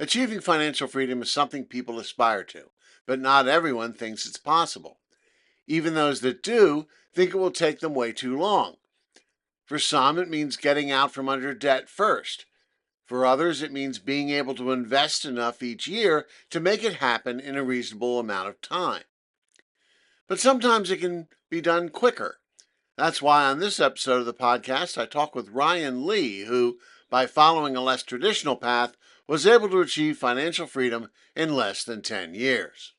Achieving financial freedom is something people aspire to, but not everyone thinks it's possible. Even those that do think it will take them way too long. For some, it means getting out from under debt first. For others, it means being able to invest enough each year to make it happen in a reasonable amount of time. But sometimes it can be done quicker. That's why on this episode of the podcast, I talk with Ryan Lee, who, by following a less traditional path, was able to achieve financial freedom in less than 10 years.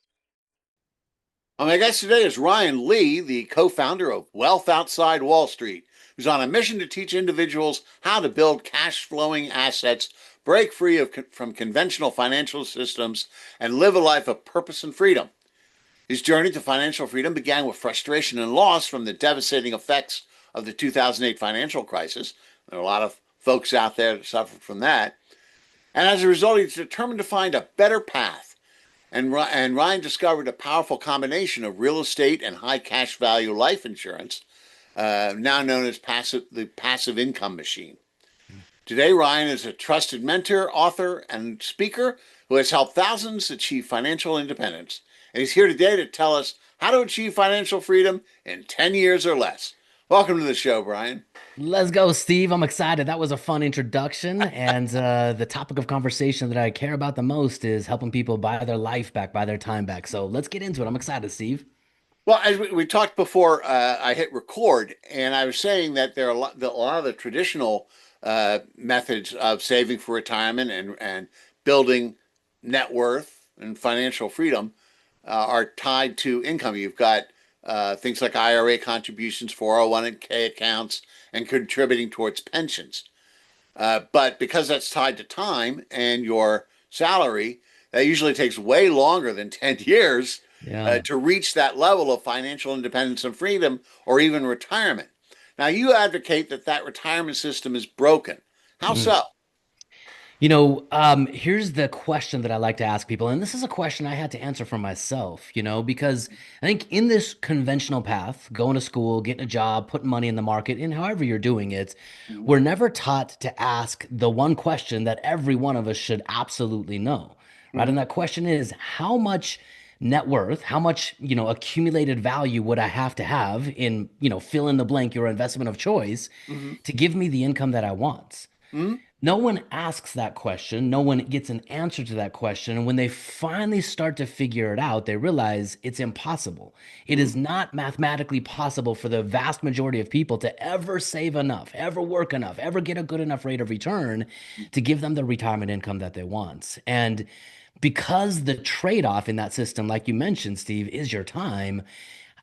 My guest today is Ryan Lee, the co founder of Wealth Outside Wall Street, who's on a mission to teach individuals how to build cash flowing assets, break free from conventional financial systems, and live a life of purpose and freedom. His journey to financial freedom began with frustration and loss from the devastating effects of the 2008 financial crisis. There are a lot of folks out there that suffered from that. And as a result, he's determined to find a better path. And Ryan discovered a powerful combination of real estate and high cash value life insurance, now known as the passive income machine. Today, Ryan is a trusted mentor, author, and speaker who has helped thousands achieve financial independence. And he's here today to tell us how to achieve financial freedom in 10 years or less. Welcome to the show, Brian. Let's go, Steve. I'm excited. That was a fun introduction. And the topic of conversation that I care about the most is helping people buy their life back, buy their time back. So let's get into it. I'm excited, Steve. Well, as we talked before, I hit record, and I was saying that there are a lot of the traditional methods of saving for retirement and building net worth and financial freedom are tied to income. You've got things like IRA contributions, 401k accounts, and contributing towards pensions. But because that's tied to time and your salary, that usually takes way longer than 10 years Yeah. to reach that level of financial independence and freedom or even retirement. Now, you advocate that that retirement system is broken. How Mm. so? Here's the question that I like to ask people, and this is a question I had to answer for myself, because I think in this conventional path, going to school, getting a job, putting money in the market, and however you're doing it, Mhm. we're never taught to ask the one question that every one of us should absolutely know, right? Mhm. And that question is, how much net worth, how much, accumulated value would I have to have in, fill in the blank, your investment of choice Mhm. to give me the income that I want? Mhm. No one asks that question. No one gets an answer to that question. And when they finally start to figure it out, they realize it's impossible. It Mhm. is not mathematically possible for the vast majority of people to ever save enough, ever work enough, ever get a good enough rate of return to give them the retirement income that they want. And because the trade-off in that system, like you mentioned, Steve, is your time,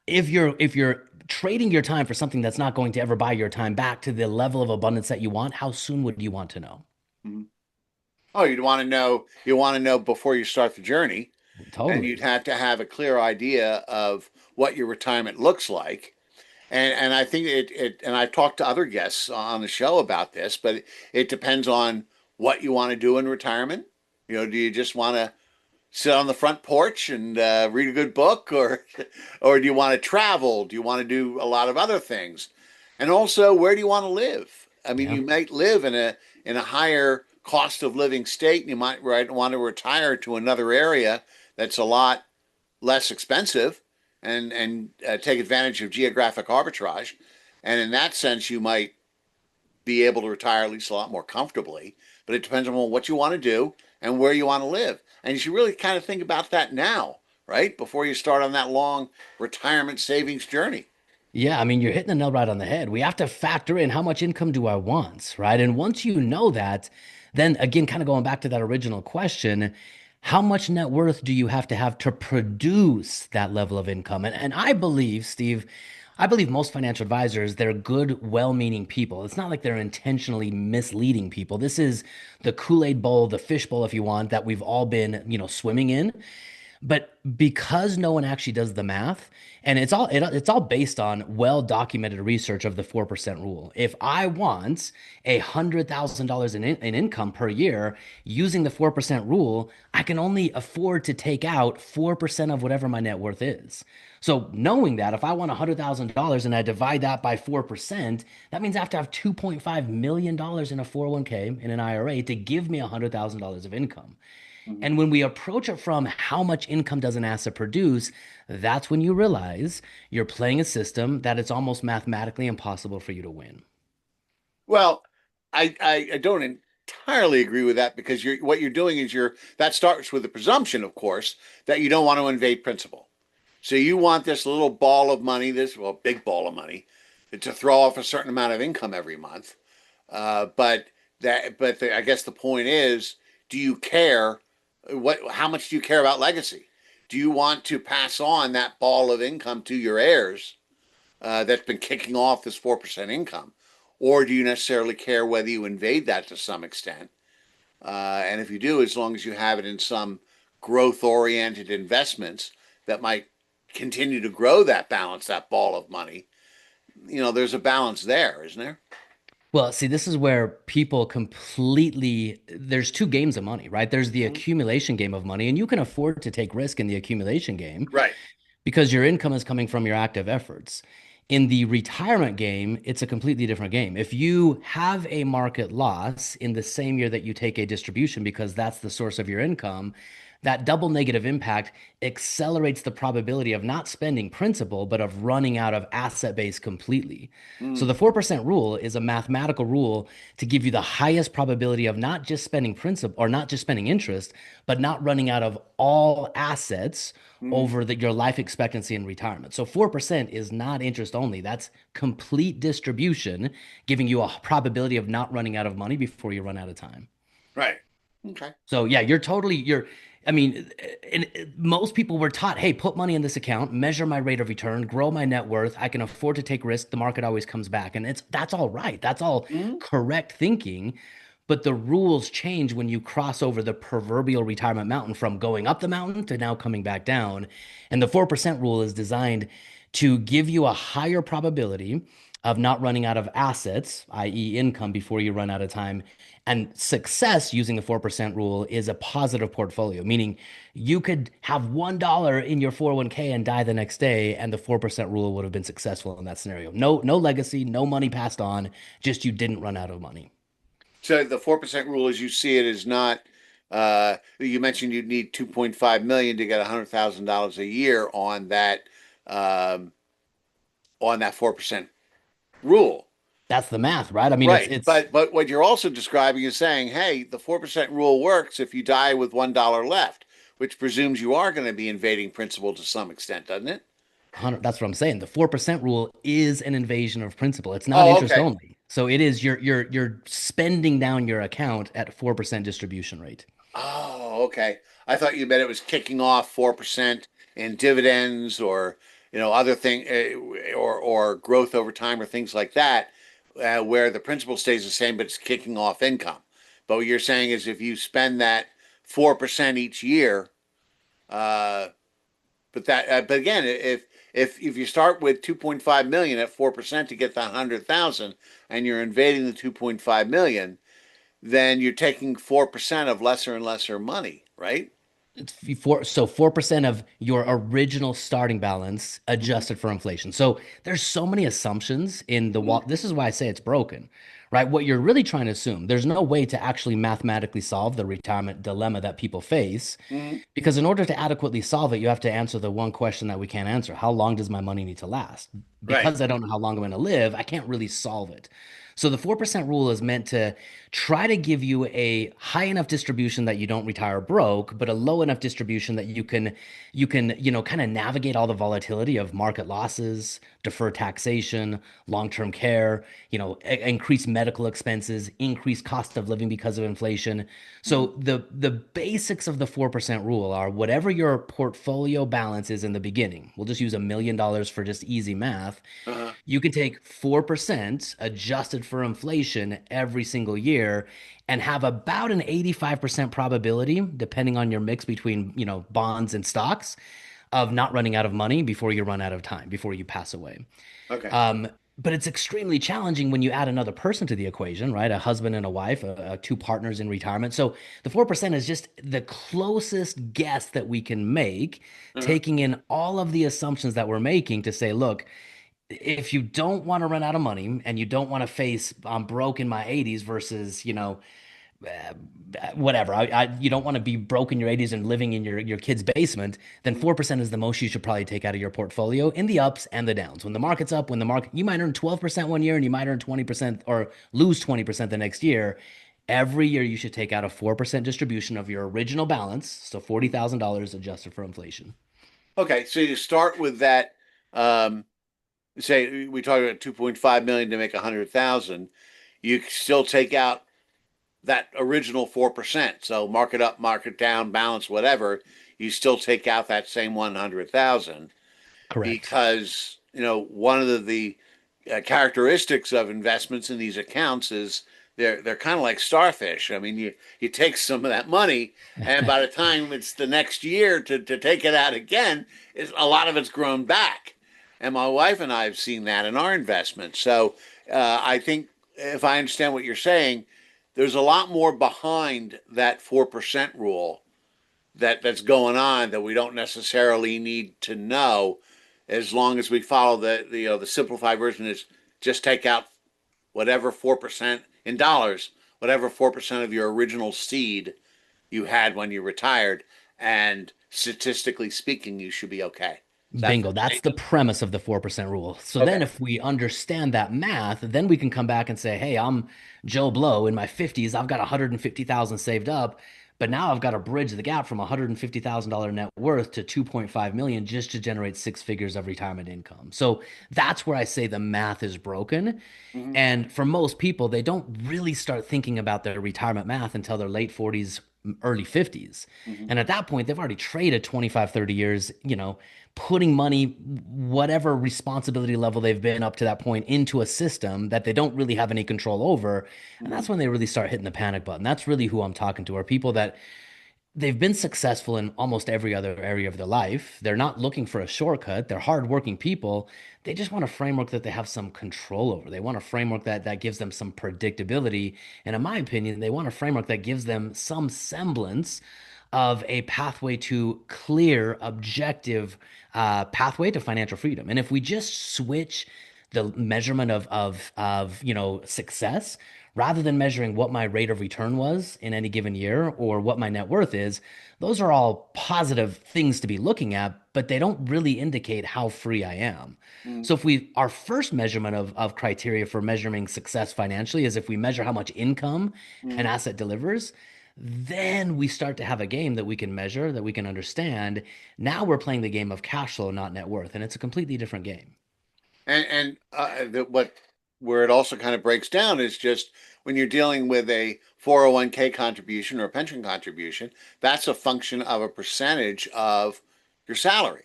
if you're trading your time for something that's not going to ever buy your time back to the level of abundance that you want, how soon would you want to know? Mhm. Oh, you'd want to know. You want to know before you start the journey, and you'd Totally. have to have a clear idea of what your retirement looks like. And I think and I've talked to other guests on the show about this, but it depends on what you want to do in retirement. Do you just want to sit on the front porch and read a good book, or or do you want to travel? Do you want to do a lot of other things? And also, where do you want to live? I mean, Yeah. you might live in a higher cost of living state, and you might want to retire to another area that's a lot less expensive and take advantage of geographic arbitrage. And in that sense, you might be able to retire at least a lot more comfortably. But it depends on what you want to do and where you want to live. And you should really kind of think about that now, right? Before you start on that long retirement savings journey. Yeah, I mean, you're hitting the nail right on the head. We have to factor in how much income do I want, right? And once you know that, then again, kind of going back to that original question, how much net worth do you have to produce that level of income? And I believe, Steve, I believe most financial advisors, they're good, well-meaning people. It's not like they're intentionally misleading people. This is the Kool-Aid bowl, the fish bowl, if you want, that we've all been, swimming in. But because no one actually does the math, and it's all based on well-documented research of the 4% rule. If I want $100,000 in income per year using the 4% rule, I can only afford to take out 4% of whatever my net worth is. So knowing that if I want $100,000 and I divide that by 4%, that means I have to have $2.5 million in a 401k in an IRA to give me $100,000 of income. Mhm. And when we approach it from how much income does an asset produce, that's when you realize you're playing a system that it's almost mathematically impossible for you to win. Well, I don't entirely agree with that because what you're doing is that starts with the presumption, of course, that you don't want to invade principal. So you want this little ball of money, this well big ball of money, to throw off a certain amount of income every month. But I guess the point is, do you care what? How much do you care about legacy? Do you want to pass on that ball of income to your heirs that's been kicking off this 4% income, or do you necessarily care whether you invade that to some extent? And if you do, as long as you have it in some growth-oriented investments that might continue to grow that balance, that ball of money, there's a balance there, isn't there? Well, see, this is where people completely, there's two games of money, right? There's the Mhm. accumulation game of money, and you can afford to take risk in the accumulation game Right. because your income is coming from your active efforts. In the retirement game, it's a completely different game. If you have a market loss in the same year that you take a distribution because that's the source of your income, that double negative impact accelerates the probability of not spending principal, but of running out of asset base completely. So Mm. the 4% rule is a mathematical rule to give you the highest probability of not just spending principal or not just spending interest, but not running out of all assets Mm. over your life expectancy in retirement. So 4% is not interest only. That's complete distribution, giving you a probability of not running out of money before you run out of time. Right. Okay. So yeah, I mean, most people were taught, hey, put money in this account, measure my rate of return, grow my net worth. I can afford to take risk. The market always comes back. And that's all right. That's all Mm. correct thinking. But the rules change when you cross over the proverbial retirement mountain from going up the mountain to now coming back down. And the 4% rule is designed to give you a higher probability of not running out of assets, i.e., income, before you run out of time. And success using the 4% rule is a positive portfolio, meaning you could have $1 in your 401k and die the next day, and the 4% rule would have been successful in that scenario. No legacy, no money passed on, just you didn't run out of money. So the 4% rule, as you see it, is not. You mentioned you'd need 2.5 million to get $100,000 a year um, on that 4% rule. That's the math, right? I mean, Right. it's But what you're also describing is saying, hey, the 4% rule works if you die with $1 left, which presumes you are going to be invading principle to some extent, doesn't it? 100, that's what I'm saying. The 4% rule is an invasion of principal. It's not Oh, interest okay. only. So it is you're spending down your account at 4% distribution rate. Oh, okay. I thought you meant it was kicking off 4% in dividends or other thing or growth over time or things like that, where the principal stays the same but it's kicking off income. But what you're saying is if you spend that 4% each year, uh, but again, if you start with 2.5 million at 4% to get the 100,000 and you're invading the 2.5 million, then you're taking 4% of lesser and lesser money, right? It's 4% of your original starting balance Mm-hmm. adjusted for inflation. So there's so many assumptions in the wall. This is why I say it's broken, right? What you're really trying to assume, there's no way to actually mathematically solve the retirement dilemma that people face. Mm-hmm. Because in order to adequately solve it, you have to answer the one question that we can't answer. How long does my money need to last? Right. Because I don't know how long I'm going to live, I can't really solve it. So the 4% rule is meant to try to give you a high enough distribution that you don't retire broke, but a low enough distribution that you can kind of navigate all the volatility of market losses, defer taxation, long-term care, increase medical expenses, increased cost of living because of inflation. Mhm. So the basics of the 4% rule are whatever your portfolio balance is in the beginning. We'll just use $1 million for just easy math. Uh-huh. You can take 4% adjusted for inflation every single year and have about an 85% probability, depending on your mix between, bonds and stocks, of not running out of money before you run out of time, before you pass away. Okay. Um, but it's extremely challenging when you add another person to the equation, right? A husband and a wife, two partners in retirement. So the 4% is just the closest guess that we can make, Uh-huh. taking in all of the assumptions that we're making to say, look, if you don't want to run out of money and you don't want to face I'm broke in my 80s versus, whatever. You don't want to be broke in your 80s and living in your kid's basement, then Mhm. 4% is the most you should probably take out of your portfolio in the ups and the downs. When the market's up, when the market, you might earn 12% one year and you might earn 20% or lose 20% the next year. Every year you should take out a 4% distribution of your original balance, so $40,000 adjusted for inflation. Okay, so you start with that. Um, Say we talked about 2.5 million to make 100,000. You still take out that original 4%. So mark it up, mark it down, balance, whatever. You still take out that same 100,000 Correct. because one of the characteristics of investments in these accounts is they're kind of like starfish. I mean, you take some of that money, and by the time it's the next year to take it out again, a lot of it's grown back. And my wife and I have seen that in our investments. So I think if I understand what you're saying, there's a lot more behind that 4% rule that's going on that we don't necessarily need to know, as long as we follow the simplified version is just take out whatever 4% in dollars, whatever 4% of your original seed you had when you retired, and statistically speaking, you should be okay. Is that a fair Bingo. That's the statement? premise of the 4% rule. So Okay. then if we understand that math, then we can come back and say, hey, I'm Joe Blow in my 50s. I've got 150,000 saved up, but now I've got to bridge the gap from $150,000 net worth to 2.5 million just to generate six figures of retirement income. So that's where I say the math is broken. Mm-hmm. And for most people, they don't really start thinking about their retirement math until their late 40s, early 50s. Mm-hmm. And at that point, they've already traded 25, 30 years, putting money, whatever responsibility level they've been up to that point, into a system that they don't really have any control over. And Mm-hmm. that's when they really start hitting the panic button. That's really who I'm talking to, are people that they've been successful in almost every other area of their life. They're not looking for a shortcut. They're hardworking people. They just want a framework that they have some control over. They want a framework that gives them some predictability. And in my opinion, they want a framework that gives them some semblance of a pathway to clear, objective pathway to financial freedom. And if we just switch the measurement of success, rather than measuring what my rate of return was in any given year or what my net worth is, those are all positive things to be looking at, but they don't really indicate how free I am. Mm-hmm. So if we our first measurement of criteria for measuring success financially is if we measure how much income an Mm-hmm. asset delivers, then we start to have a game that we can measure, that we can understand. Now we're playing the game of cash flow, not net worth, and it's a completely different game. What where it also kind of breaks down is just when you're dealing with a 401k contribution or a pension contribution, that's a function of a percentage of your salary.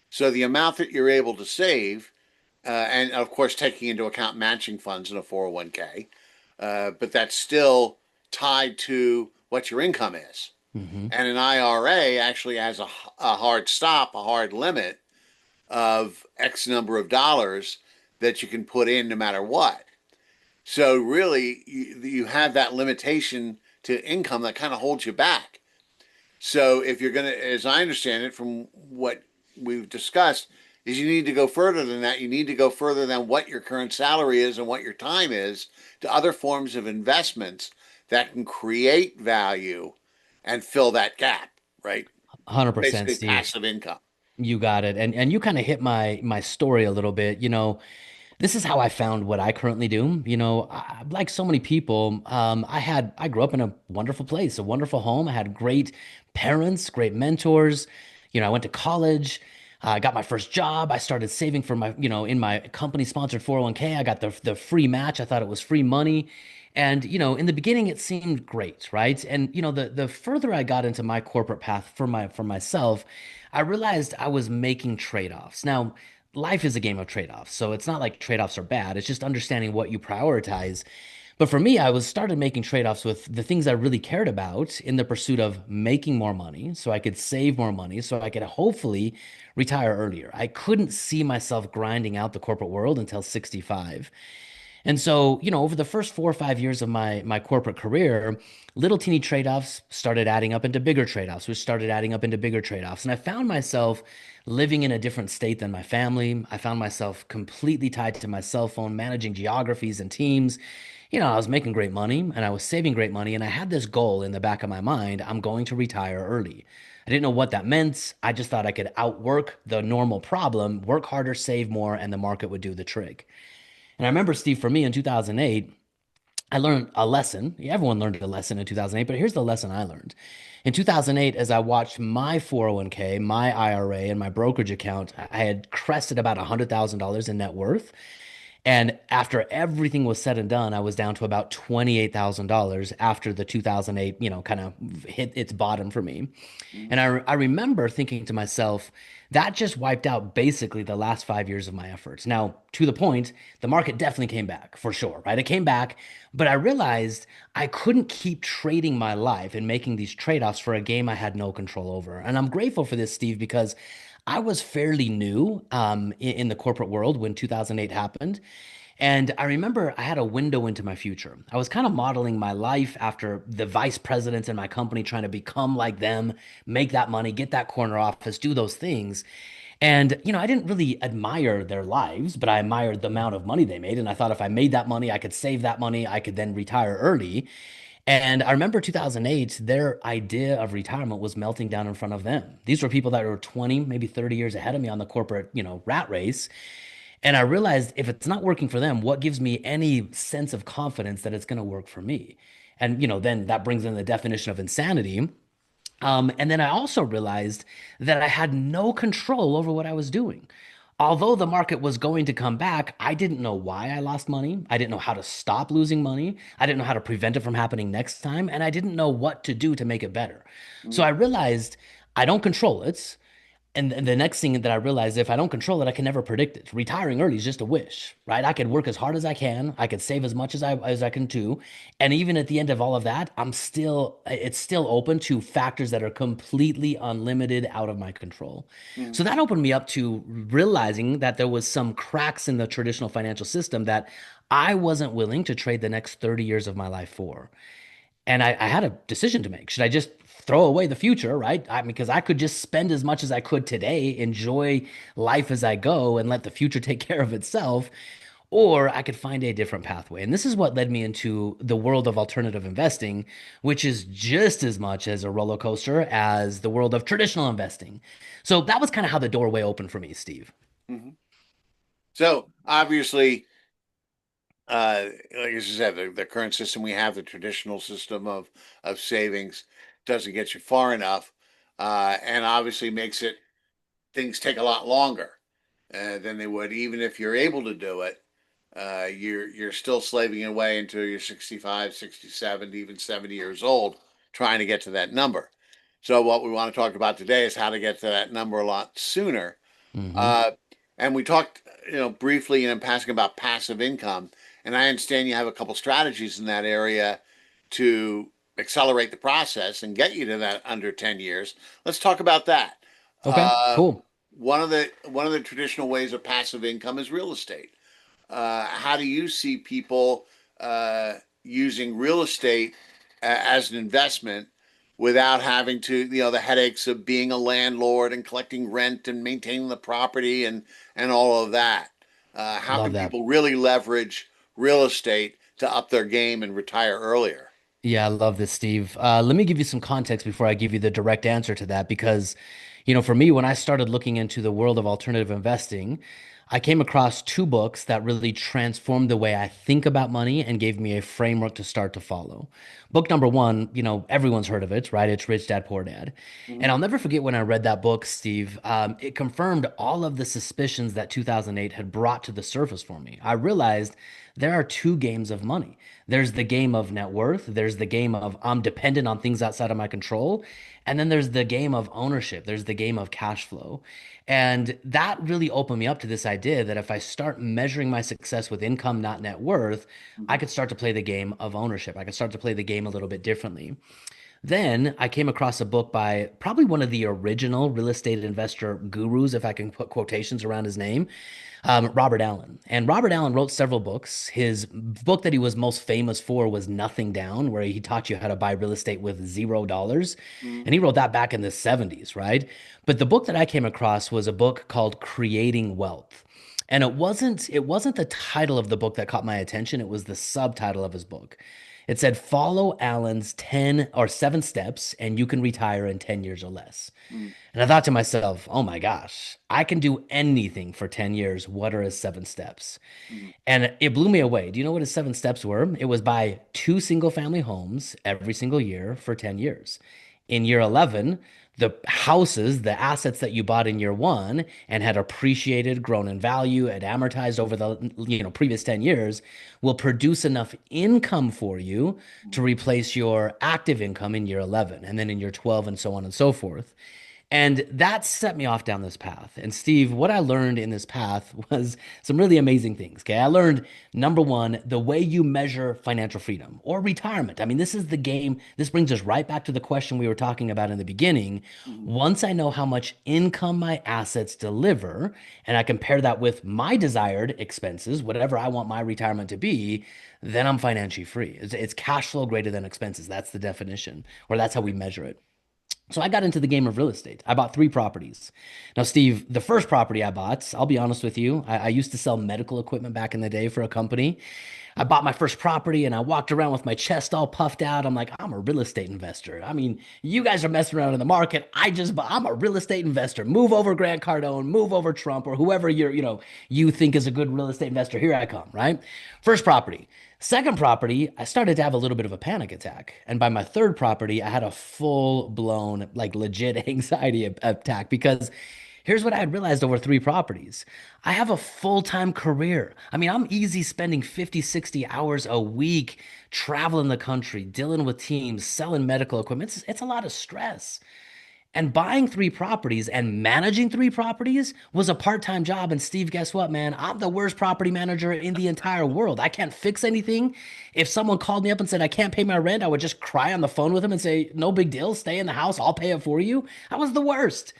So the amount that you're able to save, and of course taking into account matching funds in a 401k, but that's still tied to what your income is. Hmm. And an IRA actually has a hard stop, a hard limit of X number of dollars that you can put in no matter what. So really, you have that limitation to income that kind of holds you back. So if you're going to, as I understand it from what we've discussed, is you need to go further than that. You need to go further than what your current salary is and what your time is to other forms of investments that can create value and fill that gap, right? 100%, Basically Steve. passive income. You got it. And you kind of hit my story a little bit. This is how I found what I currently do. Like so many people, I grew up in a wonderful place, a wonderful home. I had great parents, great mentors. I went to college. I got my first job. I started saving for my, in my company sponsored 401k. I got the free match. I thought it was free money. And, in the beginning it seemed great, right? And, the further I got into my corporate path for myself, I realized I was making trade-offs. Now, life is a game of trade-offs. So it's not like trade-offs are bad. It's just understanding what you prioritize. But for me, I was started making trade-offs with the things I really cared about in the pursuit of making more money so I could save more money so I could hopefully retire earlier. I couldn't see myself grinding out the corporate world until 65. And so, over the first 4 or 5 years of my corporate career, little teeny trade-offs started adding up into bigger trade-offs, which started adding up into bigger trade-offs. And I found myself living in a different state than my family. I found myself completely tied to my cell phone, managing geographies and teams. I was making great money and I was saving great money, and I had this goal in the back of my mind. I'm going to retire early. I didn't know what that meant. I just thought I could outwork the normal problem, work harder, save more, and the market would do the trick. And I remember, Steve, for me in 2008, I learned a lesson. Everyone learned a lesson in 2008, but here's the lesson I learned. In 2008, as I watched my 401k, my IRA, and my brokerage account, I had crested about $100,000 in net worth. And after everything was said and done, I was down to about $28,000 after the 2008, kind of hit its bottom for me. Mhm. And I remember thinking to myself, that just wiped out basically the last 5 years of my efforts. Now, to the point, the market definitely came back for sure, right? It came back, but I realized I couldn't keep trading my life and making these trade-offs for a game I had no control over. And I'm grateful for this, Steve, because I was fairly new in the corporate world when 2008 happened. And I remember I had a window into my future. I was kind of modeling my life after the vice presidents in my company, trying to become like them, make that money, get that corner office, do those things. And, I didn't really admire their lives, but I admired the amount of money they made. And I thought if I made that money, I could save that money, I could then retire early. And I remember 2008, their idea of retirement was melting down in front of them. These were people that were 20, maybe 30 years ahead of me on the corporate, rat race. And I realized if it's not working for them, what gives me any sense of confidence that it's going to work for me? And, then that brings in the definition of insanity. And then I also realized that I had no control over what I was doing. Although the market was going to come back, I didn't know why I lost money. I didn't know how to stop losing money. I didn't know how to prevent it from happening next time. And I didn't know what to do to make it better. So Mhm. I realized I don't control it. And the next thing that I realized, if I don't control it, I can never predict it. Retiring early is just a wish, right? I could work as hard as I can. I could save as much as I can too. And even at the end of all of that, it's still open to factors that are completely unlimited out of my control. Mhm. So that opened me up to realizing that there was some cracks in the traditional financial system that I wasn't willing to trade the next 30 years of my life for. And I had a decision to make. Should I just throw away the future, right? Because I could just spend as much as I could today, enjoy life as I go, and let the future take care of itself. Or I could find a different pathway. And this is what led me into the world of alternative investing, which is just as much as a roller coaster as the world of traditional investing. So that was kind of how the doorway opened for me, Steve. Mhm. So obviously, like you said, the current system we have, the traditional system of savings, doesn't get you far enough, and obviously makes it things take a lot longer than they would, even if you're able to do it. You're still slaving away until you're 65, 67, even 70 years old, trying to get to that number. So what we want to talk about today is how to get to that number a lot sooner. Hmm. Uh, and we talked, briefly and in passing about passive income. And I understand you have a couple strategies in that area to accelerate the process and get you to that under 10 years. Let's talk about that. Okay, Uh, cool. one of the traditional ways of passive income is real estate. How do you see people uh, using real estate as an investment without having to, the headaches of being a landlord and collecting rent and maintaining the property and all of that? How Love can that. people really leverage real estate to up their game and retire earlier? Yeah, I love this, Steve. Let me give you some context before I give you the direct answer to that, because, for me, when I started looking into the world of alternative investing, I came across two books that really transformed the way I think about money and gave me a framework to start to follow. Book number one, everyone's heard of it, right? It's Rich Dad Poor Dad. And Mhm. I'll never forget when I read that book, Steve. It confirmed all of the suspicions that 2008 had brought to the surface for me. I realized there are two games of money. There's the game of net worth, there's the game of I'm dependent on things outside of my control, and then there's the game of ownership, there's the game of cash flow. And that really opened me up to this idea that if I start measuring my success with income, not net worth, I Mhm. could start to play the game of ownership. I could start to play the game a little bit differently. Then I came across a book by probably one of the original real estate investor gurus, if I can put quotations around his name, Robert Allen. And Robert Allen wrote several books. His book that he was most famous for was Nothing Down, where he taught you how to buy real estate with $0. Mhm. And he wrote that back in the 70s, right? But the book that I came across was a book called Creating Wealth. And it wasn't the title of the book that caught my attention, it was the subtitle of his book. It said follow Allen's 10 or 7 steps and you can retire in 10 years or less. Mhm. And I thought to myself, oh my gosh, I can do anything for 10 years. What are his 7 steps? Mhm. And it blew me away. Do you know what his 7 steps were? It was buy 2 single family homes every single year for 10 years. In year 11, the houses, the assets that you bought in year one and had appreciated, grown in value, and amortized over the previous 10 years will produce enough income for you to replace your active income in year 11 and then in year 12 and so on and so forth. And that set me off down this path. And Steve, what I learned in this path was some really amazing things. Okay. I learned number one, the way you measure financial freedom or retirement. I mean, this is the game. This brings us right back to the question we were talking about in the beginning. Mhm. Once I know how much income my assets deliver, and I compare that with my desired expenses, whatever I want my retirement to be, then I'm financially free. It's cash flow greater than expenses. That's the definition, or that's how we measure it. So I got into the game of real estate. I bought 3 properties. Now, Steve, the first property I bought, I'll be honest with you, I used to sell medical equipment back in the day for a company. I bought my first property and I walked around with my chest all puffed out. I'm like, I'm a real estate investor. I mean, you guys are messing around in the market. I'm a real estate investor. Move over Grant Cardone, move over Trump or whoever you think is a good real estate investor. Here I come, right? First property. Second property, I started to have a little bit of a panic attack. And by my third property, I had a full blown, like legit anxiety attack because here's what I had realized over 3 properties. I have a full-time career. I mean, I'm easy spending 50, 60 hours a week traveling the country, dealing with teams, selling medical equipment. It's a lot of stress. And buying 3 properties and managing 3 properties was a part-time job. And Steve, guess what, man? I'm the worst property manager in the entire world. I can't fix anything. If someone called me up and said, I can't pay my rent, I would just cry on the phone with them and say, no big deal, stay in the house, I'll pay it for you. I was the worst.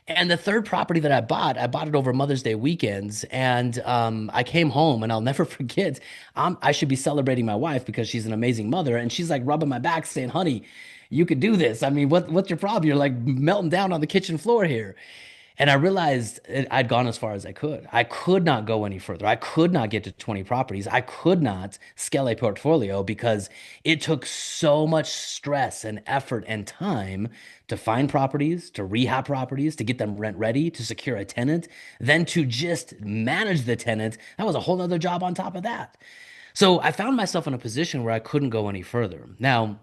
And the third property that I bought it over Mother's Day weekends. And I came home and I'll never forget. I should be celebrating my wife because she's an amazing mother. And she's like rubbing my back saying, honey, you could do this. I mean, what's your problem? You're like melting down on the kitchen floor here. And I realized I'd gone as far as I could. I could not go any further. I could not get to 20 properties. I could not scale a portfolio because it took so much stress and effort and time to find properties, to rehab properties, to get them rent ready, to secure a tenant, then to just manage the tenant. That was a whole other job on top of that. So I found myself in a position where I couldn't go any further. Now,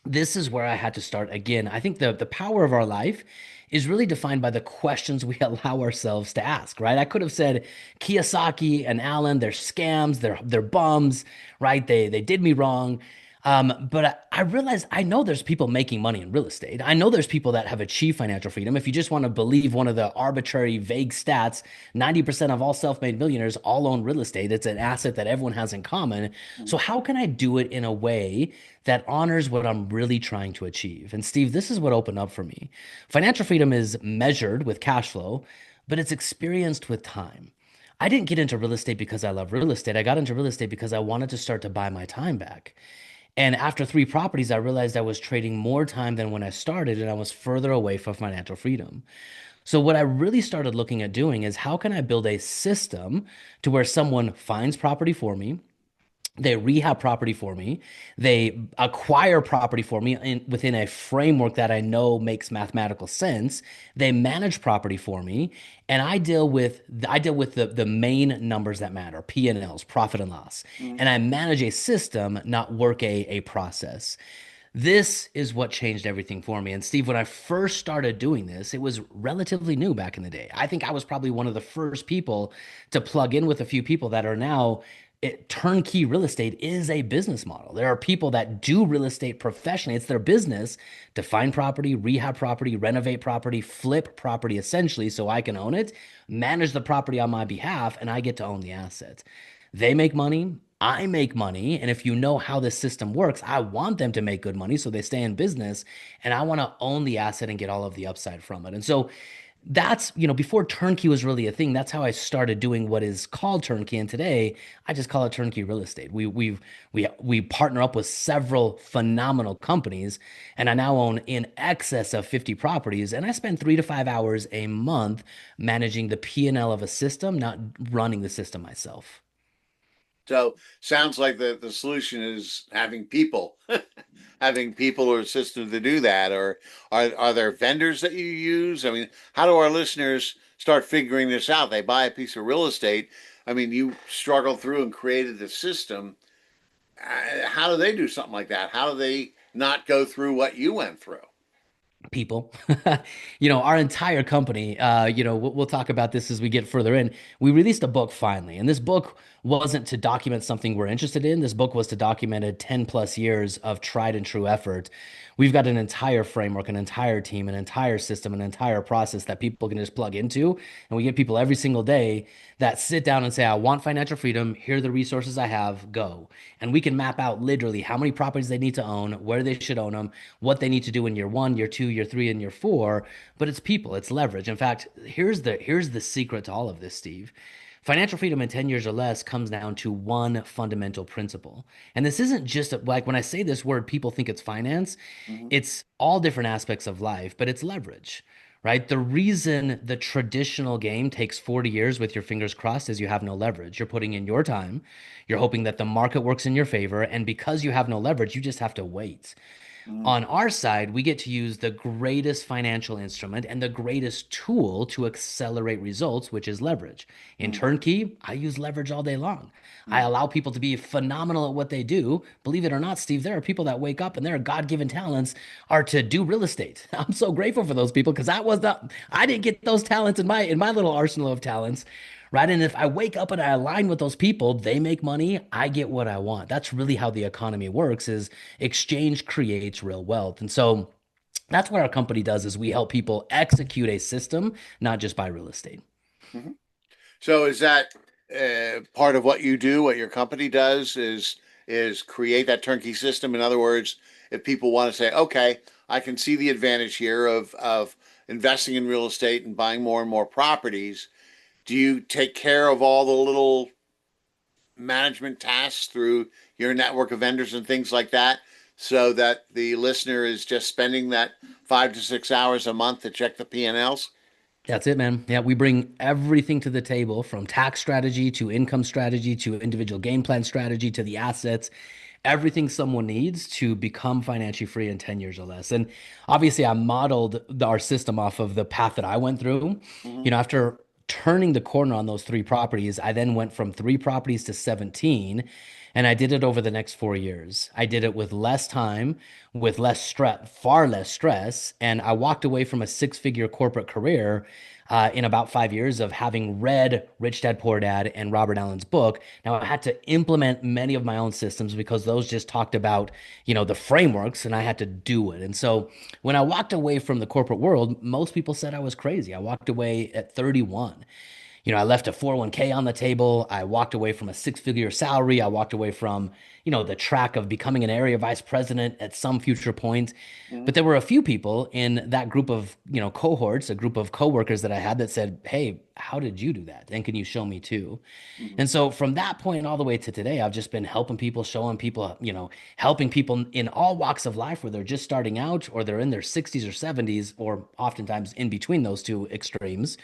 this is where I had to start again. I think the power of our life is really defined by the questions we allow ourselves to ask, right? I could have said Kiyosaki and Allen, they're scams, they're bums, right? They did me wrong. But I realized I know there's people making money in real estate. I know there's people that have achieved financial freedom. If you just want to believe one of the arbitrary, vague stats, 90% of all self-made millionaires all own real estate. It's an asset that everyone has in common. So Mhm. how can I do it in a way that honors what I'm really trying to achieve? And Steve, this is what opened up for me. Financial freedom is measured with cash flow, but it's experienced with time. I didn't get into real estate because I love real estate. I got into real estate because I wanted to start to buy my time back. And after 3 properties, I realized I was trading more time than when I started, and I was further away from financial freedom. So, what I really started looking at doing is how can I build a system to where someone finds property for me? They rehab property for me. They acquire property for me within a framework that I know makes mathematical sense. They manage property for me, and I deal with the main numbers that matter, P and Ls, profit and loss. Mm. And I manage a system, not work a process. This is what changed everything for me. And Steve, when I first started doing this, it was relatively new back in the day. I think I was probably one of the first people to plug in with a few people that are now turnkey real estate is a business model. There are people that do real estate professionally. It's their business to find property, rehab property, renovate property, flip property essentially so I can own it, manage the property on my behalf, and I get to own the asset. They make money. I make money. And if you know how this system works, I want them to make good money so they stay in business. And I want to own the asset and get all of the upside from it. And so before turnkey was really a thing, that's how I started doing what is called turnkey. And today I just call it turnkey real estate. We partner up with several phenomenal companies, and I now own in excess of 50 properties. And I spend 3 to 5 hours a month managing the P&L of a system, not running the system myself. So sounds like the solution is having people, having people or a system to do that. Or are there vendors that you use? I mean, how do our listeners start figuring this out? They buy a piece of real estate. I mean, you struggled through and created the system. How do they do something like that? How do they not go through what you went through? People. Our entire company, we'll talk about this as we get further in. We released a book finally, and this book wasn't to document something we're interested in. This book was to document a 10 plus years of tried and true effort. We've got an entire framework, an entire team, an entire system, an entire process that people can just plug into. And we get people every single day that sit down and say, I want financial freedom. Here are the resources I have. Go. And we can map out literally how many properties they need to own, where they should own them, what they need to do in year one, year two, year three, and year four. But it's people, it's leverage. In fact, here's the secret to all of this, Steve. Financial freedom in 10 years or less comes down to one fundamental principle. And this isn't just like when I say this word, people think it's finance. Mm-hmm. It's all different aspects of life, but it's leverage, right? The reason the traditional game takes 40 years with your fingers crossed is you have no leverage. You're putting in your time, you're hoping that the market works in your favor. And because you have no leverage, you just have to wait. Mm-hmm. On our side, we get to use the greatest financial instrument and the greatest tool to accelerate results, which is leverage. In turnkey, I use leverage all day long. I Mm-hmm. allow people to be phenomenal at what they do. Believe it or not, Steve, there are people that wake up and their God-given talents are to do real estate. I'm so grateful for those people because I didn't get those talents in my little arsenal of talents. Right. And if I wake up and I align with those people, they make money, I get what I want. That's really how the economy works is exchange creates real wealth. And so that's what our company does is we help people execute a system, not just buy real estate. Mm-hmm. So is that part of what you do? What your company does is create that turnkey system. In other words, if people want to say, "Okay, I can see the advantage here of investing in real estate and buying more and more properties," do you take care of all the little management tasks through your network of vendors and things like that, so that the listener is just spending that 5 to 6 hours a month to check the P&Ls? That's it, man. Yeah, we bring everything to the table from tax strategy to income strategy to individual game plan strategy to the assets, everything someone needs to become financially free in 10 years or less. And obviously, I modeled our system off of the path that I went through. Mm-hmm. After turning the corner on those three properties, I then went from three properties to 17. And I did it over the next 4 years. I did it with less time, with less stress, far less stress. And I walked away from a six-figure corporate career in about 5 years of having read Rich Dad Poor Dad and Robert Allen's book. Now I had to implement many of my own systems because those just talked about, the frameworks and I had to do it. And so when I walked away from the corporate world, most people said I was crazy. I walked away at 31. I left a 401k on the table. I walked away from a six-figure salary. I walked away from, the track of becoming an area vice president at some future point. Mm-hmm. But there were a few people in that group of, cohorts, a group of coworkers that I had that said, "Hey, how did you do that? And can you show me too?" Mm-hmm. And so from that point all the way to today, I've just been helping people, showing people, helping people in all walks of life where they're just starting out or they're in their 60s or 70s or oftentimes in between those two extremes.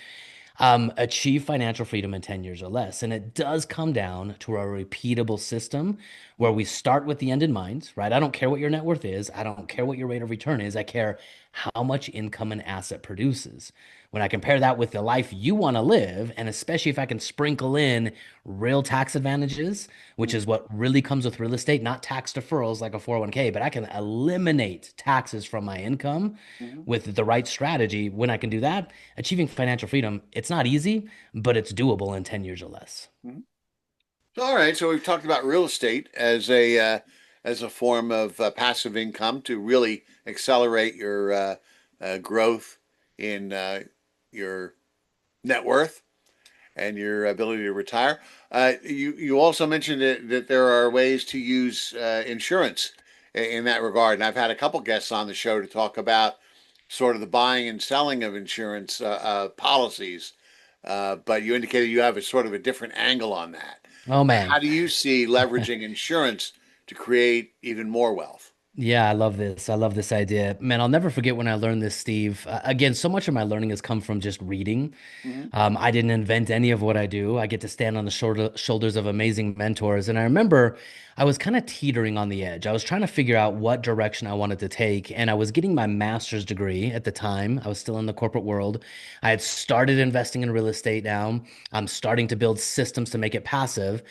Achieve financial freedom in 10 years or less. And it does come down to a repeatable system where we start with the end in mind, right? I don't care what your net worth is. I don't care what your rate of return is. I care how much income an asset produces. When I compare that with the life you want to live, and especially if I can sprinkle in real tax advantages, which is what really comes with real estate, not tax deferrals like a 401k, but I can eliminate taxes from my income Mhm. with the right strategy. When I can do that, achieving financial freedom, it's not easy, but it's doable in 10 years or less. Mhm. All right, so we've talked about real estate as a form of passive income to really accelerate your growth in your net worth and your ability to retire. You also mentioned that there are ways to use insurance in that regard, and I've had a couple guests on the show to talk about sort of the buying and selling of insurance policies. But you indicated you have a sort of a different angle on that. Oh man. How do you see leveraging insurance to create even more wealth? Yeah, I love this. I love this idea. Man, I'll never forget when I learned this, Steve. Again, so much of my learning has come from just reading. Mm-hmm. I didn't invent any of what I do. I get to stand on the shoulders of amazing mentors. And I remember I was kind of teetering on the edge. I was trying to figure out what direction I wanted to take. And I was getting my master's degree at the time. I was still in the corporate world. I had started investing in real estate now. I'm starting to build systems to make it passive.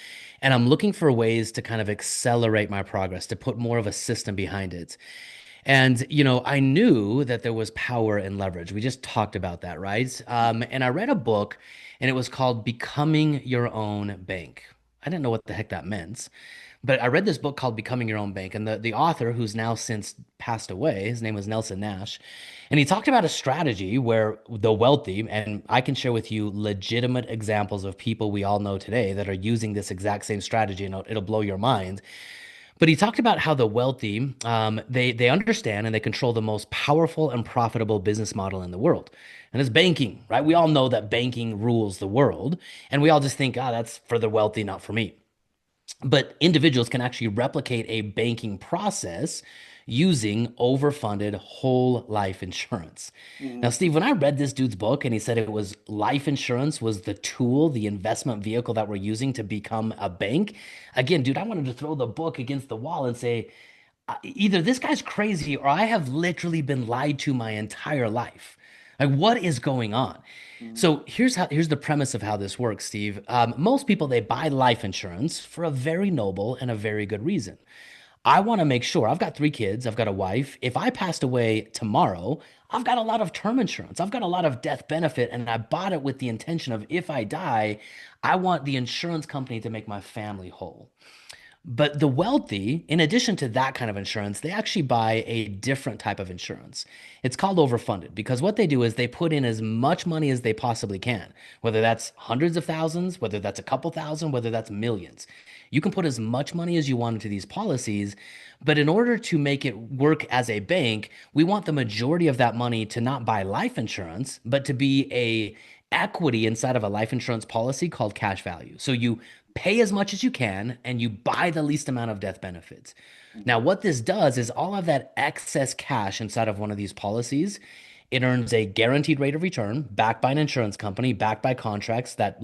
And I'm looking for ways to kind of accelerate my progress, to put more of a system behind it. And, I knew that there was power in leverage. We just talked about that, right? And I read a book and it was called Becoming Your Own Bank. I didn't know what the heck that meant, but I read this book called Becoming Your Own Bank. And the author, who's now since passed away, his name was Nelson Nash. And he talked about a strategy where the wealthy, and I can share with you legitimate examples of people we all know today that are using this exact same strategy, and it'll blow your mind. But he talked about how the wealthy, they understand and they control the most powerful and profitable business model in the world, and it's banking, right? We all know that banking rules the world, and we all just think, ah, that's for the wealthy, not for me. But individuals can actually replicate a banking process using overfunded whole life insurance. Now, Mm-hmm. Steve, when I read this dude's book and he said it was life insurance was the tool, the investment vehicle that we're using to become a bank, again, dude, I wanted to throw the book against the wall and say, either this guy's crazy or I have literally been lied to my entire life. Like, what is going on? Mm-hmm. So here's the premise of how this works, Steve. Most people they buy life insurance for a very noble and a very good reason. I want to make sure I've got three kids, I've got a wife. If I passed away tomorrow, I've got a lot of term insurance, I've got a lot of death benefit, and I bought it with the intention of if I die, I want the insurance company to make my family whole. But the wealthy, in addition to that kind of insurance, they actually buy a different type of insurance. It's called overfunded because what they do is they put in as much money as they possibly can, whether that's hundreds of thousands, whether that's a couple thousand, whether that's millions. You can put as much money as you want into these policies, but in order to make it work as a bank, we want the majority of that money to not buy life insurance, but to be a equity inside of a life insurance policy called cash value. So you pay as much as you can and you buy the least amount of death benefits. Now, what this does is all of that excess cash inside of one of these policies, it earns a guaranteed rate of return backed by an insurance company, backed by contracts that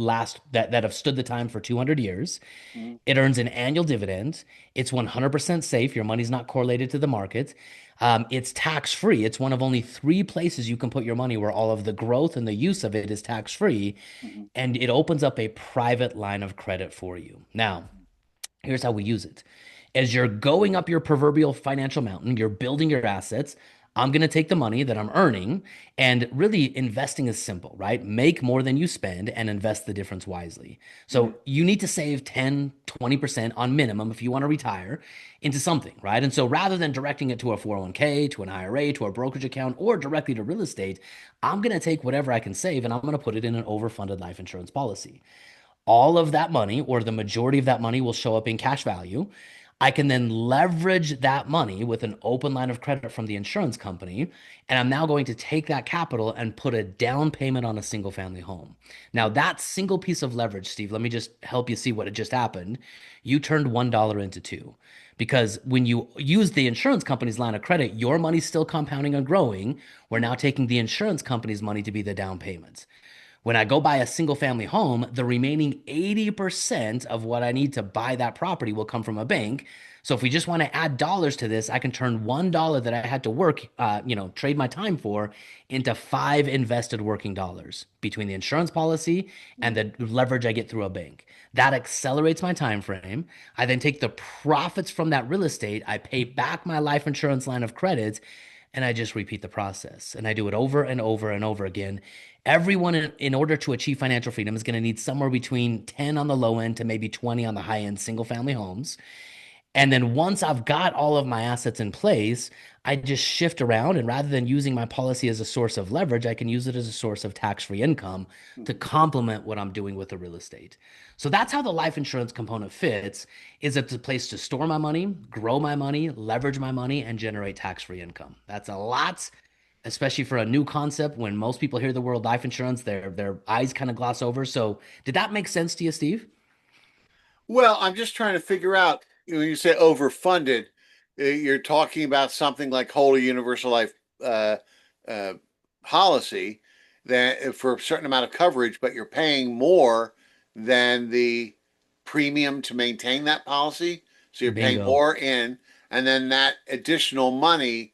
have stood the time for 200 years. Mm-hmm. It earns an annual dividend. It's 100% safe. Your money's not correlated to the market. It's tax free. It's one of only three places you can put your money where all of the growth and the use of it is tax free. Mm-hmm. And it opens up a private line of credit for you. Now, here's how we use it. As you're going up your proverbial financial mountain, you're building your assets. I'm going to take the money that I'm earning and really investing is simple, right? Make more than you spend and invest the difference wisely. Mm-hmm. So you need to save 10, 20% on minimum if you want to retire into something, right? And so rather than directing it to a 401k, to an IRA, to a brokerage account, or directly to real estate, I'm going to take whatever I can save and I'm going to put it in an overfunded life insurance policy. All of that money, or the majority of that money, will show up in cash value. I can then leverage that money with an open line of credit from the insurance company. And I'm now going to take that capital and put a down payment on a single family home. Now, that single piece of leverage, Steve, let me just help you see what had just happened. You turned $1 into two. Because when you use the insurance company's line of credit, your money's still compounding and growing. We're now taking the insurance company's money to be the down payments. When I go buy a single family home, the remaining 80% of what I need to buy that property will come from a bank. So if we just want to add dollars to this, I can turn $1 that I had to work, trade my time for into five invested working dollars between the insurance policy and Mm. the leverage I get through a bank. That accelerates my time frame. I then take the profits from that real estate, I pay back my life insurance line of credit, and I just repeat the process. And I do it over and over and over again. Everyone, in order to achieve financial freedom, is going to need somewhere between 10 on the low end to maybe 20 on the high end single family homes. And then once I've got all of my assets in place, I just shift around. And rather than using my policy as a source of leverage, I can use it as a source of tax-free income to Mhm. complement what I'm doing with the real estate. So that's how the life insurance component fits, is it's a place to store my money, grow my money, leverage my money, and generate tax-free income. That's a lot, especially for a new concept. When most people hear the word life insurance, their eyes kind of gloss over. So did that make sense to you, Steve? Well, I'm just trying to figure out, when you say overfunded, you're talking about something like wholly universal life uh, uh, policy that for a certain amount of coverage, but you're paying more than the premium to maintain that policy. So you're paying Bingo. more in, and then that additional money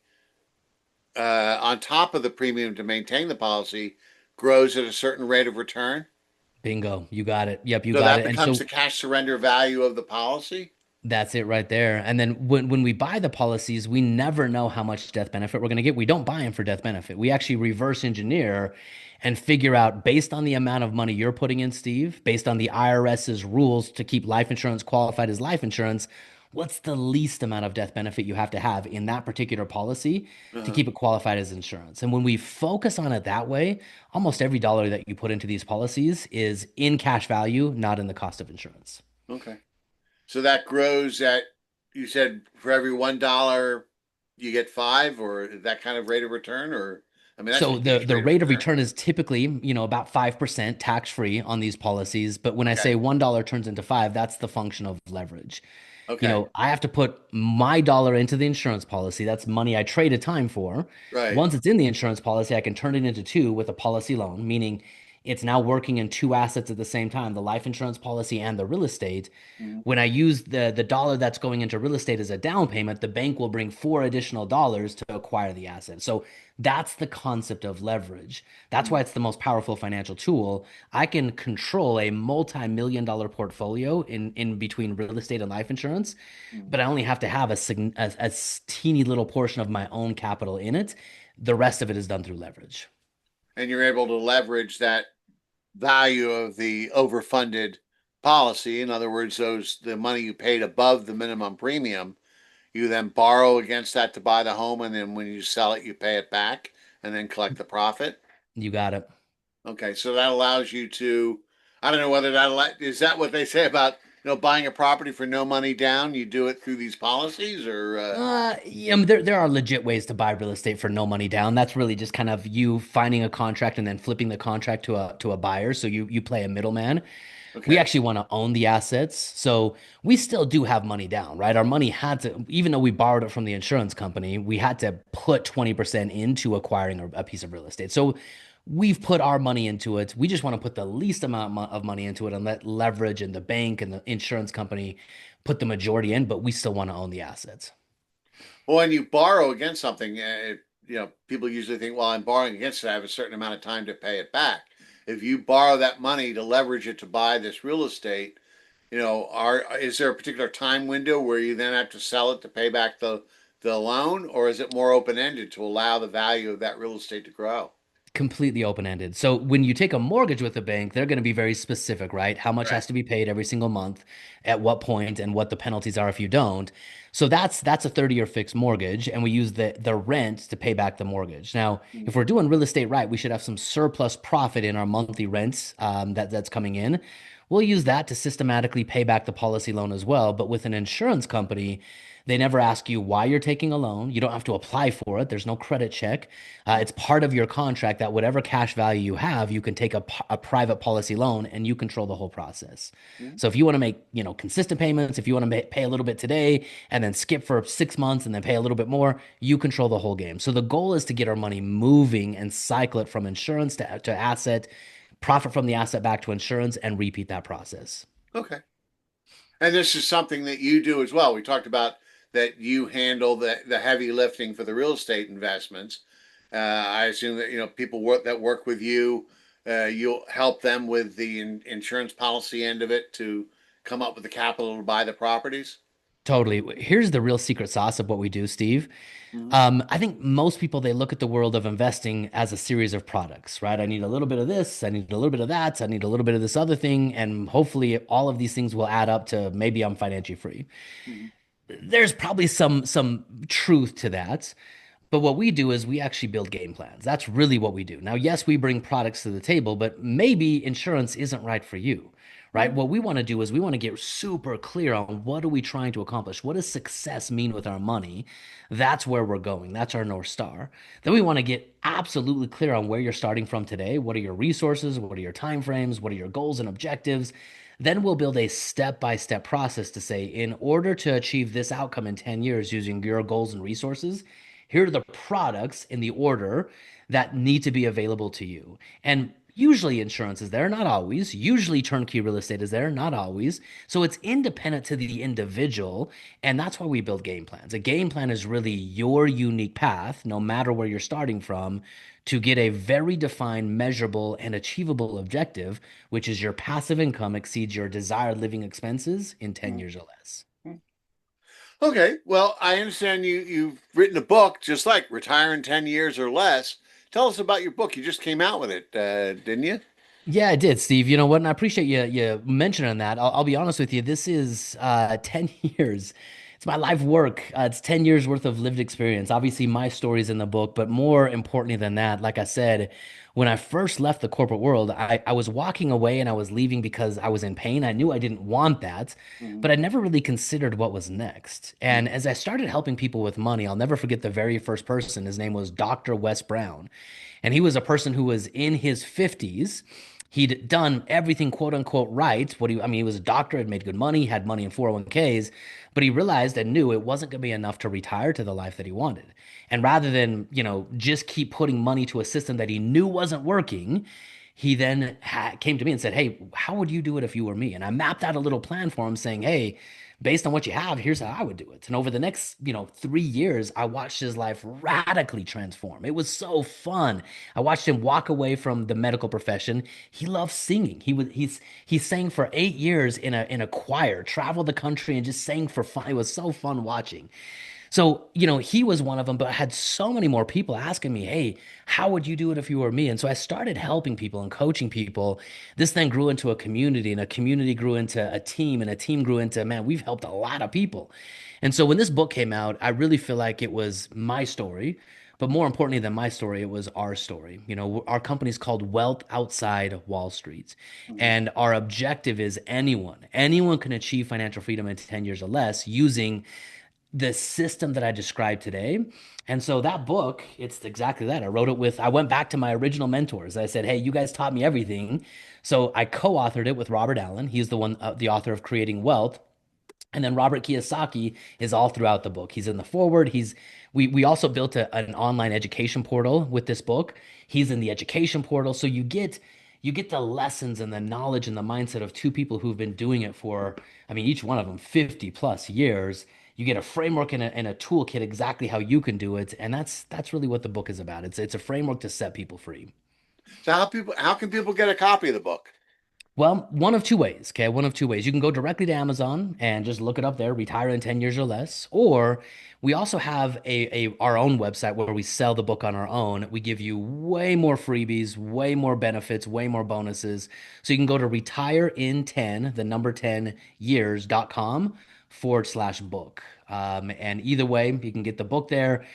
on top of the premium to maintain the policy grows at a certain rate of return. Bingo. You got it. Yep, you So got that it. And becomes the so cash surrender value of the policy. that's it right there. And then when we buy the policies, we never know how much death benefit we're going to get. We don't buy them for death benefit. We actually reverse engineer and figure out, based on the amount of money you're putting in, Steve, based on the IRS's rules to keep life insurance qualified as life insurance, what's the least amount of death benefit you have to have in that particular policy to Uh-huh. keep it qualified as insurance. And when we focus on it that way, almost every dollar that you put into these policies is in cash value, not in the cost of insurance. Okay. So that grows at, you said for every $1 you get five, or that kind of rate of return, or I mean that's a So the huge the rate of rate of return. return is typically, about 5% tax free on these policies. But when I Okay. say $1 turns into five, that's the function of leverage. Okay. I have to put my dollar into the insurance policy. That's money I traded time for. Right. Once it's in the insurance policy, I can turn it into two with a policy loan, meaning it's now working in two assets at the same time, the life insurance policy and the real estate. Mhm. When I use the dollar that's going into real estate as a down payment, the bank will bring four additional dollars to acquire the asset. So that's the concept of leverage. That's why Mhm. it's the most powerful financial tool. I can control a multi-million dollar portfolio in between real estate and life insurance, Mhm. but I only have to have a teeny little portion of my own capital in it. The rest of it is done through leverage. And you're able to leverage that value of the overfunded policy. In other words, those the money you paid above the minimum premium, you then borrow against that to buy the home, and then when you sell it, you pay it back and then collect the profit. You got it. Okay, so that allows you to, I don't know whether is that what they say about, buying a property for no money down? You do it through these policies, or Yeah, I mean, there are legit ways to buy real estate for no money down. That's really just kind of you finding a contract and then flipping the contract to a buyer. So you play a middleman. We okay. actually want to own the assets. So we still do have money down, right? Our money had to, even though we borrowed it from the insurance company, we had to put 20% into acquiring a piece of real estate. So we've put our money into it. We just want to put the least amount of money into it and let leverage and the bank and the insurance company put the majority in, but we still want to own the assets. Well, when you borrow against something, people usually think, well, I'm borrowing against it. I have a certain amount of time to pay it back. If you borrow that money to leverage it to buy this real estate, is there a particular time window where you then have to sell it to pay back the loan, or is it more open ended to allow the value of that real estate to grow? Completely open-ended. So when you take a mortgage with a bank, they're going to be very specific, right? How much Right. has to be paid every single month, at what point, and what the penalties are if you don't. So that's a 30-year fixed mortgage, and we use the rent to pay back the mortgage. Now, if we're doing real estate right, we should have some surplus profit in our monthly rents that's coming in. We'll use that to systematically pay back the policy loan as well. But with an insurance company, they never ask you why you're taking a loan. You don't have to apply for it. There's no credit check. It's part of your contract that whatever cash value you have, you can take a private policy loan and you control the whole process. Mhm. So if you want to make, consistent payments, if you want to pay a little bit today and then skip for 6 months and then pay a little bit more, you control the whole game. So the goal is to get our money moving and cycle it from insurance to asset, profit from the asset back to insurance, and repeat that process. Okay. And this is something that you do as well. We talked about that you handle the heavy lifting for the real estate investments. I assume that people that work with you, you'll help them with the insurance policy end of it to come up with the capital to buy the properties. Totally. Here's the real secret sauce of what we do, Steve. Mm-hmm. I think most people they look at the world of investing as a series of products, right? I need a little bit of this, I need a little bit of that, I need a little bit of this other thing, and hopefully all of these things will add up to maybe I'm financially free. Mm-hmm. There's probably some truth to that. But what we do is we actually build game plans. That's really what we do. Now, yes, we bring products to the table, but maybe insurance isn't right for you, right? Mm-hmm. What we want to do is we want to get super clear on what are we trying to accomplish? What does success mean with our money? That's where we're going. That's our North Star. Then we want to get absolutely clear on where you're starting from today. What are your resources? What are your time frames? What are your goals and objectives? Then we'll build a step-by-step process to say, in order to achieve this outcome in 10 years using your goals and resources, here are the products in the order that need to be available to you. And usually insurance is there, not always. Usually turnkey real estate is there, not always. So it's independent to the individual. And that's why we build game plans. A game plan is really your unique path, no matter where you're starting from, to get a very defined, measurable, and achievable objective, which is your passive income exceeds your desired living expenses in 10 years or less. Mm-hmm. Okay, well, I understand you've written a book just like Retire in 10 Years or Less. Tell us about your book. You just came out with it, didn't you? Yeah, I did, Steve. You know what? And I appreciate you mentioning that. I'll be honest with you. This is 10 years. It's my life work. It's 10 years worth of lived experience. Obviously, my story's in the book, but more importantly than that, like I said, when I first left the corporate world, I was walking away and I was leaving because I was in pain. I knew I didn't want that, Mm-hmm. but I never really considered what was next. And as I started helping people with money, I'll never forget the very first person. His name was Dr. Wes Brown. And he was a person who was in his 50s. He'd done everything quote unquote right. I mean, he was a doctor, had made good money, had money in 401ks, but he realized and knew it wasn't going to be enough to retire to the life that he wanted. And rather than, just keep putting money to a system that he knew wasn't working, he then came to me and said, "Hey, how would you do it if you were me?" And I mapped out a little plan for him saying, "Hey, based on what you have, here's how I would do it." And over the next, 3 years, I watched his life radically transform. It was so fun. I watched him walk away from the medical profession. He loved singing. He sang for 8 years in a choir, traveled the country and just sang for fun. It was so fun watching. So, he was one of them, but I had so many more people asking me, "Hey, how would you do it if you were me?" And so I started helping people and coaching people. This then grew into a community, and a community grew into a team, and a team grew into, man, we've helped a lot of people. And so when this book came out, I really feel like it was my story, but more importantly than my story, it was our story. Our company's called Wealth Outside Wall Street. Mm-hmm. And our objective is anyone can achieve financial freedom in 10 years or less using the system that I described today. And so that book, it's exactly that. I went back to my original mentors. I said, "Hey, you guys taught me everything." So I co-authored it with Robert Allen. He's the author of Creating Wealth. And then Robert Kiyosaki is all throughout the book. He's in the forward. We also built an online education portal with this book. He's in the education portal. So you get the lessons and the knowledge and the mindset of two people who've been doing it for, I mean, each one of them 50 plus years. You get a framework and a toolkit exactly how you can do it. And that's really what the book is about. It's a framework to set people free. So how can people get a copy of the book? Well, one of two ways, okay? One of two ways. You can go directly to Amazon and just look it up there, retire in 10 years or less. Or we also have our own website where we sell the book on our own. We give you way more freebies, way more benefits, way more bonuses. So you can go to retirein10, the number 10 years.com/book. And either way, you can get the book there.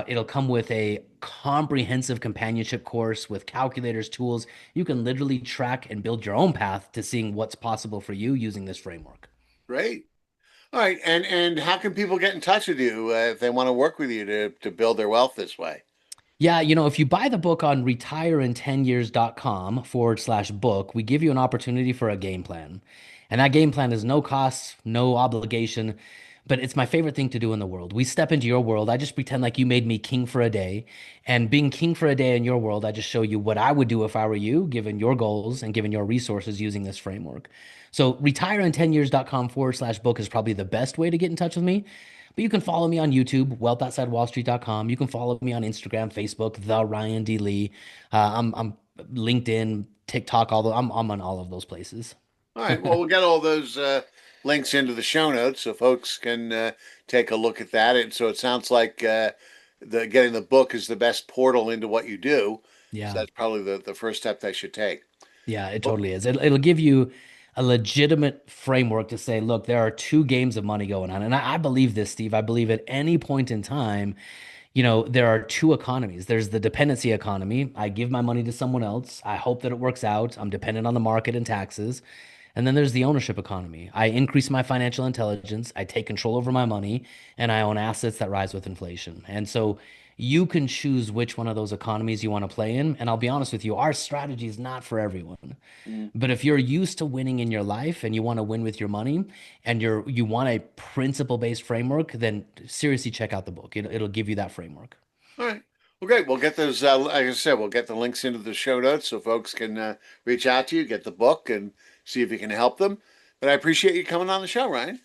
It'll come with a comprehensive companionship course with calculators, tools. You can literally track and build your own path to seeing what's possible for you using this framework. Great. All right, and how can people get in touch with you if they want to work with you to build their wealth this way? Yeah, if you buy the book on retirein10years.com/book, we give you an opportunity for a game plan. And that game plan is no cost, no obligation. but it's my favorite thing to do in the world. We step into your world. I just pretend like you made me king for a day. And being king for a day in your world, I just show you what I would do if I were you, given your goals and given your resources using this framework. So retireintenyears.com/book is probably the best way to get in touch with me. But you can follow me on YouTube, wealthoutsideWallStreet.com. You can follow me on Instagram, Facebook, the Ryan D. Lee. I'm LinkedIn, TikTok, I'm on all of those places. All right. Well, we'll get all those links into the show notes so folks can take a look at that. And so it sounds like the getting the book is the best portal into what you do. So Yeah. that's probably the first step they should take. Yeah, it Well, totally is. It'll give you a legitimate framework to say, look, there are two games of money going on. And I believe this, Steve. I believe at any point in time, there are two economies. There's the dependency economy. I give my money to someone else. I hope that it works out. I'm dependent on the market and taxes. And then there's the ownership economy. I increase my financial intelligence. I take control over my money and I own assets that rise with inflation. And so you can choose which one of those economies you want to play in. And I'll be honest with you, our strategy is not for everyone. mm, But if you're used to winning in your life and you want to win with your money and you want a principle-based framework, then seriously check out the book. It'll give you that framework. all right. Well, great. We'll get those, like I said, we'll get the links into the show notes so folks can reach out to you, get the book, and see if you can help them. But I appreciate you coming on the show, Ryan.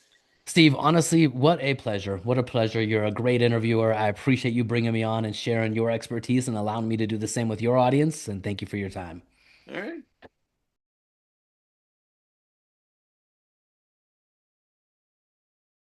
Steve, honestly, what a pleasure. What a pleasure. You're a great interviewer. I appreciate you bringing me on and sharing your expertise and allowing me to do the same with your audience. And thank you for your time. All right.